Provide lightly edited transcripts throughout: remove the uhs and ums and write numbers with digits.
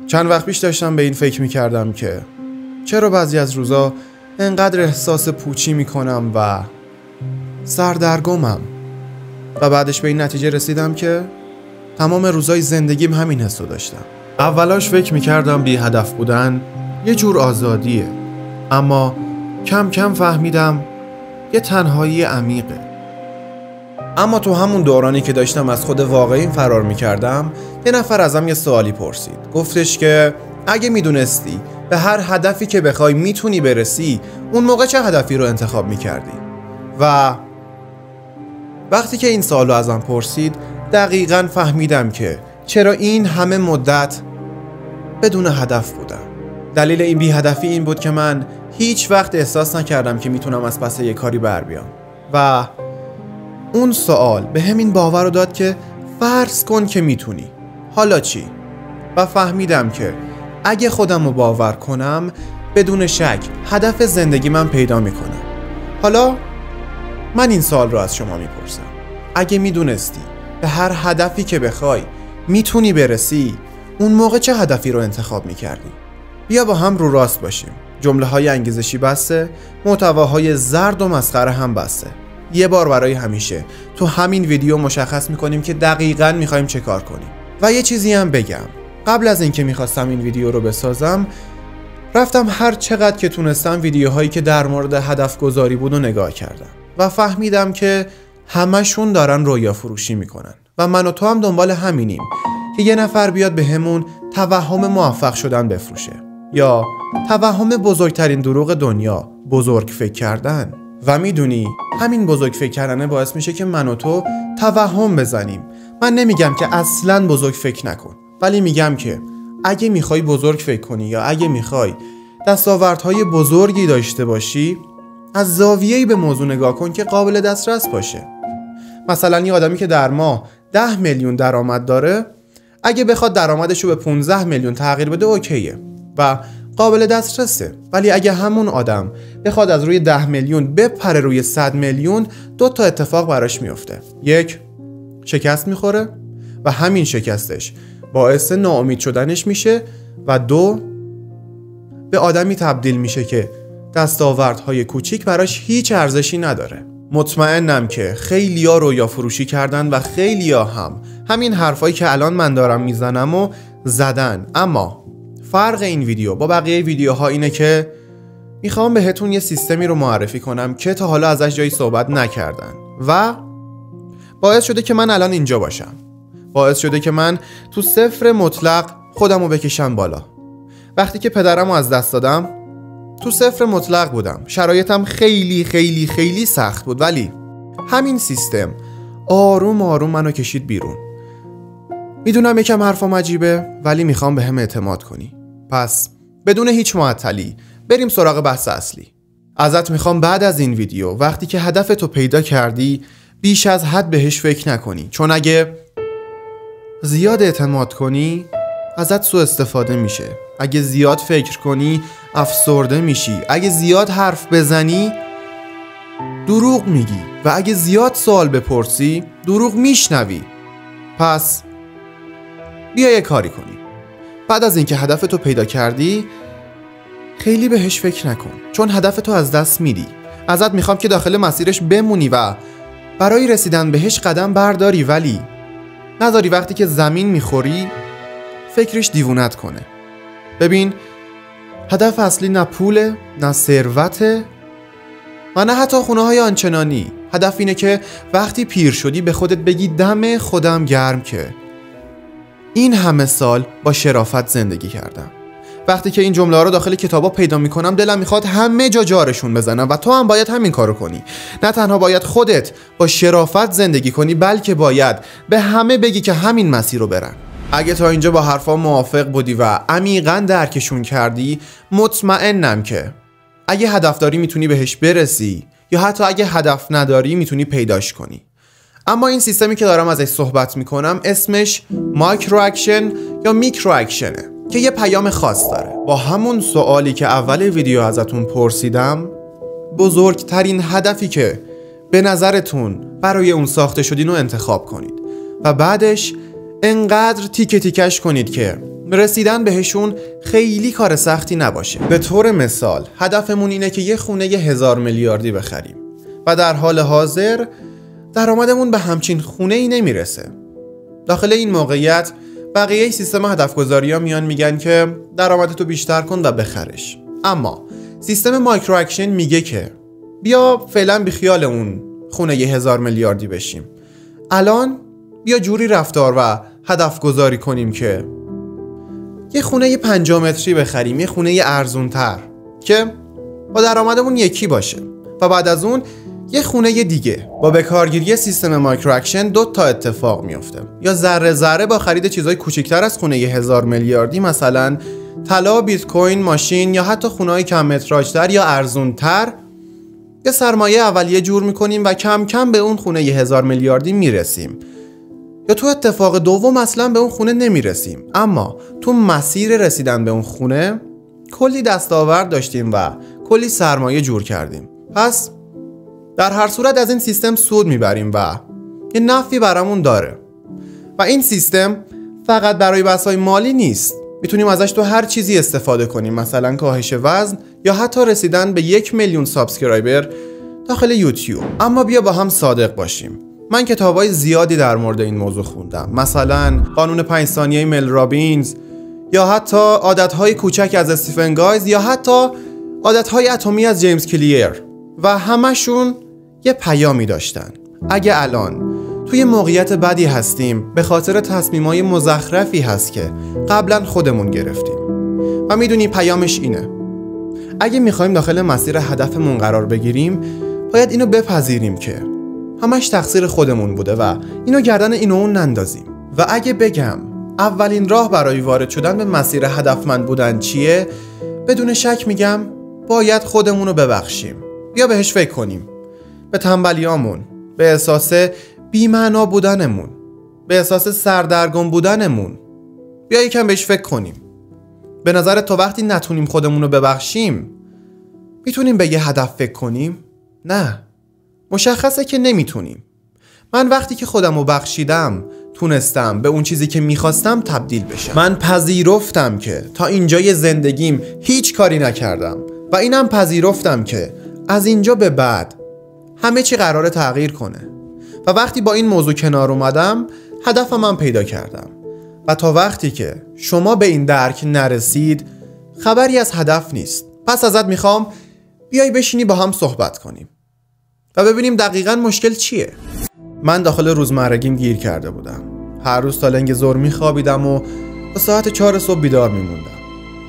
چند وقت پیش داشتم به این فکر میکردم که چرا بعضی از روزا انقدر احساس پوچی میکنم و سردرگمم، و بعدش به این نتیجه رسیدم که تمام روزای زندگیم همین حسو داشتم. اولاش فکر میکردم بی هدف بودن یه جور آزادیه، اما کم کم فهمیدم یه تنهایی عمیقه. اما تو همون دورانی که داشتم از خود واقعیم فرار میکردم، یه نفر ازم یه سوالی پرسید. گفتش که اگه میدونستی به هر هدفی که بخوای میتونی برسی، اون موقع چه هدفی رو انتخاب میکردی؟ و وقتی که این سوالو ازم پرسید، دقیقاً فهمیدم که چرا این همه مدت بدون هدف بودم. دلیل این بی هدفی این بود که من هیچ وقت احساس نکردم که میتونم از پس یه کاری بر بیام، و اون سوال به همین باور رو داد که فرض کن که میتونی، حالا چی؟ و فهمیدم که اگه خودم رو باور کنم، بدون شک هدف زندگی من پیدا میکنم. حالا من این سوال رو از شما میپرسم: اگه میدونستی به هر هدفی که بخوای میتونی برسی، اون موقع چه هدفی رو انتخاب میکردی؟ بیا با هم رو راست باشیم. جمله های انگیزشی بسته، محتواهای زرد و مسخره هم بسته. یه بار برای همیشه تو همین ویدیو مشخص میکنیم که دقیقاً میخوایم چه کار کنیم. و یه چیزی هم بگم، قبل از اینکه میخواستم این ویدیو رو بسازم، رفتم هر چقدر که تونستم ویدیوهایی که در مورد هدف گذاری بود و نگاه کردم و فهمیدم که همشون دارن رویا فروشی میکنن و من و تو هم دنبال همینیم که یه نفر بیاد به همون توهم موفق شدن بفروشه، یا توهم بزرگترین دروغ دنیا، بزرگ فکر کردن. و میدونی همین بزرگ فکر کردنه باعث میشه که من و تو توهم بزنیم. من نمیگم که اصلاً بزرگ فکر نکن، ولی میگم که اگه میخوای بزرگ فکر کنی یا اگه میخوای دستاوردهای بزرگی داشته باشی، از زاویه‌ای به موضوع نگاه کن که قابل دسترس باشه. مثلا یه آدمی که در ماه 10 میلیون درآمد داره، اگه بخواد درآمدش رو به 15 میلیون تغییر بده اوکیه و قابل دسترسه. ولی اگه همون آدم بخواد از روی 10 میلیون بپره روی 100 میلیون، 2 تا اتفاق براش میفته. یک، شکست میخوره و همین شکستش باعث ناامید شدنش میشه، و 2، به آدمی تبدیل میشه که دستاوردهای کوچیک براش هیچ ارزشی نداره. مطمئنم که خیلیا رویا فروشی کردن و خیلیا هم همین حرفایی که الان من دارم میزنم و زدن. اما فرق این ویدیو با بقیه ویدیوها اینه که میخوام بهتون یه سیستمی رو معرفی کنم که تا حالا ازش جایی صحبت نکردن و باعث شده که من الان اینجا باشم. باعث شده که من تو صفر مطلق خودم رو بکشم بالا. وقتی که پدرم رو از دست دادم، تو صفر مطلق بودم. شرایطم خیلی خیلی خیلی سخت بود، ولی همین سیستم آروم آروم منو کشید بیرون. میدونم یکم حرفم عجیبه، ولی میخوام به هم اعتماد کنی. پس بدون هیچ معطلی بریم سراغ بحث اصلی. ازت میخوام بعد از این ویدیو وقتی که هدفتو پیدا کردی بیش از حد بهش فکر نکنی، چون اگه زیاد اعتماد کنی ازت سوء استفاده میشه. اگه زیاد فکر کنی افسرده میشی. اگه زیاد حرف بزنی دروغ میگی، و اگه زیاد سوال بپرسی دروغ میشنوی. پس بیا یه کاری کنی. بعد از اینکه هدفتو پیدا کردی خیلی بهش فکر نکن، چون هدفتو از دست میدی. ازت میخوام که داخل مسیرش بمونی و برای رسیدن بهش قدم برداری، ولی نذاری وقتی که زمین میخوری فکرش دیوونت کنه. ببین، هدف اصلی نه پوله، نه ثروته و نه حتی خونه های آنچنانی. هدف اینه که وقتی پیر شدی به خودت بگی دم خودم گرم که این همه سال با شرافت زندگی کردم. وقتی که این جمله ها رو داخل کتابا پیدا میکنم دلم میخواد همه جا جارشون بزنم، و تو هم باید همین کارو کنی. نه تنها باید خودت با شرافت زندگی کنی، بلکه باید به همه بگی که همین مسیر رو برن. اگه تا اینجا با حرفا موافق بودی و عمیقاً درکشون کردی، مطمئنم که اگه هدف داری میتونی بهش برسی، یا حتی اگه هدف نداری میتونی پیداش کنی. اما این سیستمی که دارم ازش صحبت میکنم اسمش مایکرو اکشن یا میکرو اکشنه که یه پیام خاص داره. با همون سوالی که اول ویدیو ازتون پرسیدم، بزرگترین هدفی که به نظرتون برای اون ساخته شدین رو انتخاب کنید و بعدش انقدر تیکه تیکش کنید که رسیدن بهشون خیلی کار سختی نباشه. به طور مثال هدفمون اینه که یه خونه 1000 میلیاردی بخریم و در حال حاضر درآمدمون به همچین خونه ای نمیرسه. داخل این موقعیت بقیه سیستم هدفگذاری‌ها میان میگن که درآمدتو بیشتر کن و بخرش. اما سیستم مایکرو اکشن میگه که بیا فعلا بیخیال اون خونه 1000 میلیاردی بشیم. الان بیا جوری رفتار و هدف گذاری کنیم که یه خونه 50 متری بخریم، یه خونه ارزونتر که با درآمدمون یکی باشه و بعد از اون یه خونه دیگه. با بکارگیری سیستم مایکرو اکشن 2 تا اتفاق میفته. یا ذره ذره با خرید چیزای کوچیکتر از خونه 1000 میلیاردی، مثلا طلا، بیت کوین، ماشین یا حتی خونه‌های کم متراژتر یا ارزونتر، یه سرمایه اولیه جور میکنیم و کم کم به اون خونه 1000 میلیاردی میرسیم. یا تو اتفاق دوم اصلا به اون خونه نمیرسیم، اما تو مسیر رسیدن به اون خونه کلی دستاورد داشتیم و کلی سرمایه جور کردیم. پس در هر صورت از این سیستم سود میبریم و یه نفعی برامون داره. و این سیستم فقط برای بحث‌های مالی نیست، میتونیم ازش تو هر چیزی استفاده کنیم، مثلا کاهش وزن یا حتی رسیدن به 1 میلیون سابسکرایبر داخل یوتیوب. اما بیا با هم صادق باشیم، من کتابای زیادی در مورد این موضوع خوندم، مثلا قانون 5 ثانیه مل رابینز یا حتی عادت‌های کوچک از استیفن گایز یا حتی عادت‌های اتمی از جیمز کلیر و همشون یه پیامی داشتن. اگه الان توی موقعیت بدی هستیم به خاطر تصمیمای مزخرفی هست که قبلا خودمون گرفتیم و میدونی پیامش اینه: اگه میخوایم داخل مسیر هدفمون قرار بگیریم باید اینو بپذیریم که همش تقصیر خودمون بوده و اینو گردن اینو اون نندازیم. و اگه بگم اولین راه برای وارد شدن به مسیر هدفمند بودن چیه، بدون شک میگم باید خودمونو ببخشیم. بیا بهش فکر کنیم، به تنبلیامون، به احساس بی‌معنا بودنمون، به احساس سردرگم بودنمون. بیا یکم بهش فکر کنیم. به نظر تو وقتی نتونیم خودمونو ببخشیم میتونیم به یه هدف فکر کنیم؟ نه، مشخصه که نمیتونیم. من وقتی که خودمو بخشیدم تونستم به اون چیزی که میخواستم تبدیل بشم. من پذیرفتم که تا اینجای زندگیم هیچ کاری نکردم و اینم پذیرفتم که از اینجا به بعد همه چی قراره تغییر کنه. و وقتی با این موضوع کنار اومدم هدفم من پیدا کردم. و تا وقتی که شما به این درک نرسید خبری از هدف نیست. پس ازت میخوام بیای بشینی با هم صحبت کنیم و ببینیم دقیقاً مشکل چیه. من داخل روزمرگیم گیر کرده بودم. هر روز تا لنگ ظهر میخوابیدم و تا ساعت 4 صبح بیدار میموندم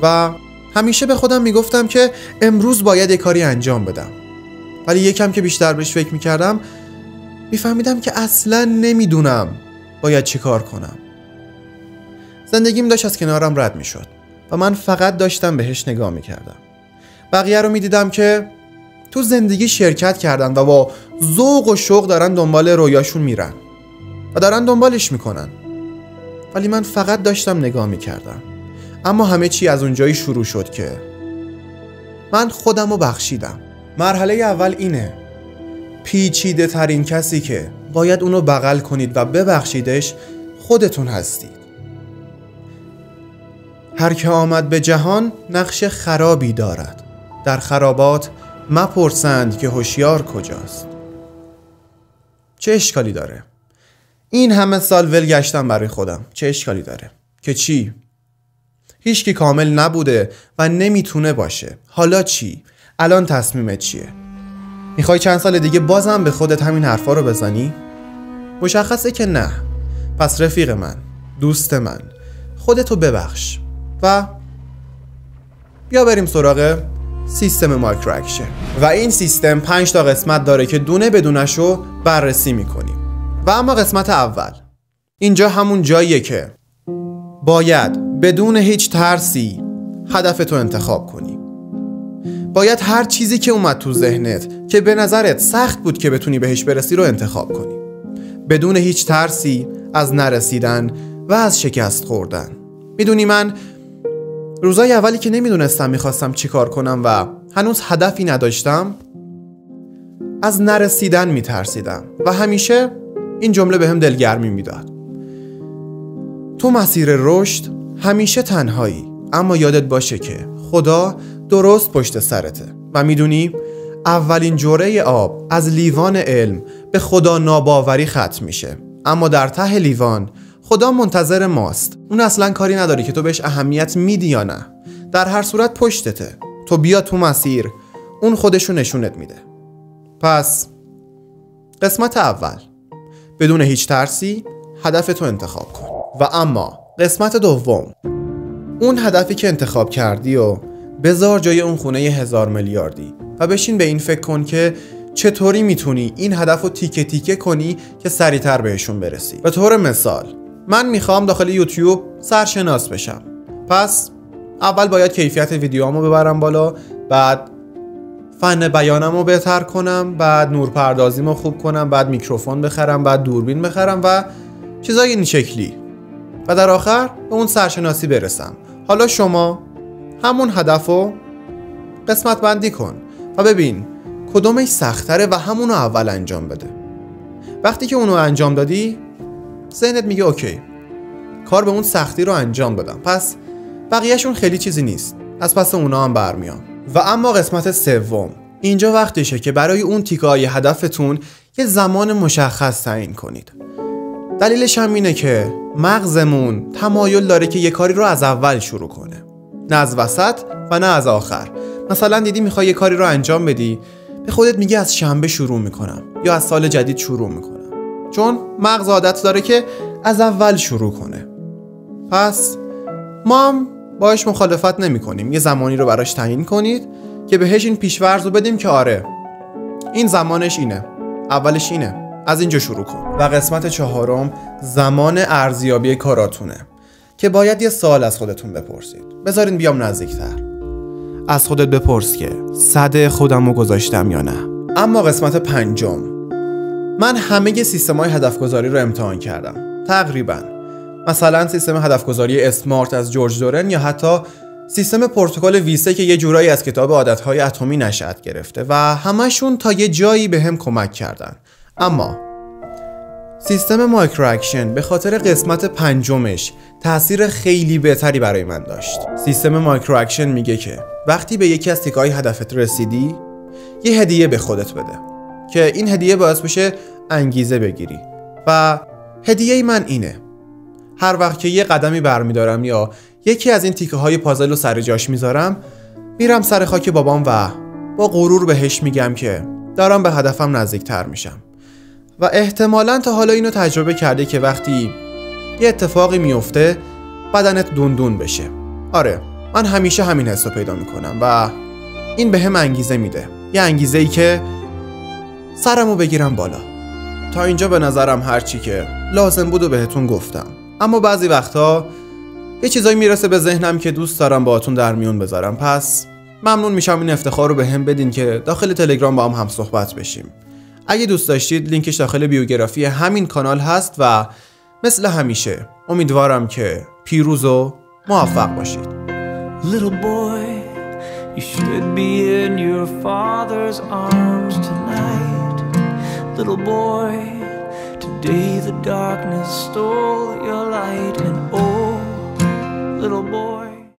و همیشه به خودم میگفتم که امروز باید یک کاری انجام بدم. ولی یکم که بیشتر بهش فکر میکردم میفهمیدم که اصلا نمیدونم باید چی کار کنم. زندگیم داشت از کنارم رد میشد و من فقط داشتم بهش نگاه میکردم. بقیه رو میدیدم که تو زندگی شرکت کردن و با ذوق و شوق دارن دنبال رویاشون میرن و دارن دنبالش میکنن، ولی من فقط داشتم نگاه میکردم. اما همه چی از اونجایی شروع شد که من خودم رو بخشیدم. مرحله اول اینه: پیچیده ترین کسی که باید اونو بغل کنید و ببخشیدش خودتون هستید. هر که آمد به جهان نقش خرابی دارد، در خرابات مپرسند که هوشیار کجاست. چه اشکالی داره؟ این همه سال ول گشتم برای خودم. چه اشکالی داره؟ که چی؟ هیچکی کامل نبوده و نمیتونه باشه. حالا چی؟ الان تصمیمت چیه؟ میخوای چند سال دیگه بازم به خودت همین حرفا رو بزنی؟ مشخصه که نه. پس رفیق من، دوست من، خودتو ببخش و بیا بریم سراغ سیستم مایکرو اکشن. و این سیستم 5 تا قسمت داره که دونه بدونش رو بررسی میکنیم. و اما قسمت اول، اینجا همون جاییه که باید بدون هیچ ترسی هدفتو انتخاب کنی. باید هر چیزی که اومد تو ذهنت که به نظرت سخت بود که بتونی بهش برسی رو انتخاب کنی، بدون هیچ ترسی از نرسیدن و از شکست خوردن. میدونی من روزای اولی که نمیدونستم میخواستم چی کار کنم و هنوز هدفی نداشتم از نرسیدن میترسیدم و همیشه این جمله بهم دلگرمی میداد: تو مسیر رشد همیشه تنهایی، اما یادت باشه که خدا درست پشت سرته و میدونی اولین جرعه آب از لیوان علم به خدا ناباوری ختم میشه، اما در ته لیوان خدا منتظر ماست. اون اصلا کاری نداره که تو بهش اهمیت میدی یا نه. در هر صورت پشتته. تو بیا تو مسیر، اون خودشو نشونت میده. پس قسمت اول، بدون هیچ ترسی هدفتو انتخاب کن. و اما قسمت دوم، اون هدفی که انتخاب کردی و بذار جای اون خونه 1000 میلیاردی و بشین به این فکر کن که چطوری میتونی این هدفو تیکه تیکه کنی که سریعتر بهشون برسی. به طور مثال من میخوام داخل یوتیوب سرشناس بشم، پس اول باید کیفیت ویدیوامو ببرم بالا، بعد فن بیانمو بهتر کنم، بعد نورپردازیمو خوب کنم، بعد میکروفون بخرم، بعد دوربین بخرم و چیزای این شکلی و در آخر به اون سرشناسی برسم. حالا شما همون هدفو قسمت بندی کن و ببین کدومش سخت‌تره و همونو اول انجام بده. وقتی که اونو انجام دادی ذهنت میگه اوکی، کار به اون سختی رو انجام دادم، پس بقیهشون خیلی چیزی نیست، از پس اونا هم برمیام. و اما قسمت سوم، اینجا وقتشه که برای اون تیکه‌های هدفتون یه زمان مشخص تعیین کنید. دلیلش هم اینه که مغزمون تمایل داره که یه کاری رو از اول شروع کنه، نه از وسط و نه از آخر. مثلا دیدی میخوای یه کاری رو انجام بدی، به خودت میگی از شنبه شروع میکنم یا از سال جدید شروع میکنم، چون مغز عادت داره که از اول شروع کنه. پس ما هم باش مخالفت نمی کنیم. یه زمانی رو براش تعیین کنید که بهش این پیش‌فرض رو بدیم که آره این زمانش اینه، اولش اینه، از اینجا شروع کن. و قسمت چهارم، زمان ارزیابی کاراتونه که باید یه سوال از خودتون بپرسید. بذارین بیام نزدیکتر. از خودت بپرس که 100 خودمو گذاشتم یا نه. اما قسمت پنجم، من همه سیستم‌های هدفگذاری رو امتحان کردم تقریبا. مثلا سیستم هدفگذاری اسمارت از جورج دورن یا حتی سیستم پروتکل ویسه که یه جورایی از کتاب عادت‌های اتمی نشأت گرفته و همشون تا یه جایی به هم کمک کردن. اما سیستم مایکرو اکشن به خاطر قسمت پنجمش تأثیر خیلی بهتری برای من داشت. سیستم مایکرو اکشن میگه که وقتی به یکی از تیکه‌های هدفت رسیدی یه هدیه به خودت بده که این هدیه باعث بشه انگیزه بگیری. و هدیه من اینه: هر وقت که یه قدمی برمیدارم یا یکی از این تیکه‌های پازل رو سر جاش میذارم، میرم سر خاک بابام و با غرور بهش میگم که دارم به هدفم نزدیکتر میشم. و احتمالاً تا حالا اینو تجربه کرده که وقتی یه اتفاقی میفته بدنت دوندون بشه. آره، من همیشه همین حسو پیدا میکنم و این به هم انگیزه میده، یه انگیزه‌ای که سرمو بگیرم بالا. تا اینجا به نظرم هرچی که لازم بود و بهتون گفتم، اما بعضی وقتا یه چیزایی میرسه به ذهنم که دوست دارم باهاتون در میون بذارم. پس ممنون میشم این افتخار رو به هم بدین که داخل تلگرام با هم صحبت بشیم. اگه دوست داشتید لینکش داخل بیوگرافی همین کانال هست و مثل همیشه امیدوارم که پیروز و موفق باشید. Little boy, you should be in your father's arms tonight. Little boy, today the darkness stole your light, and oh, little boy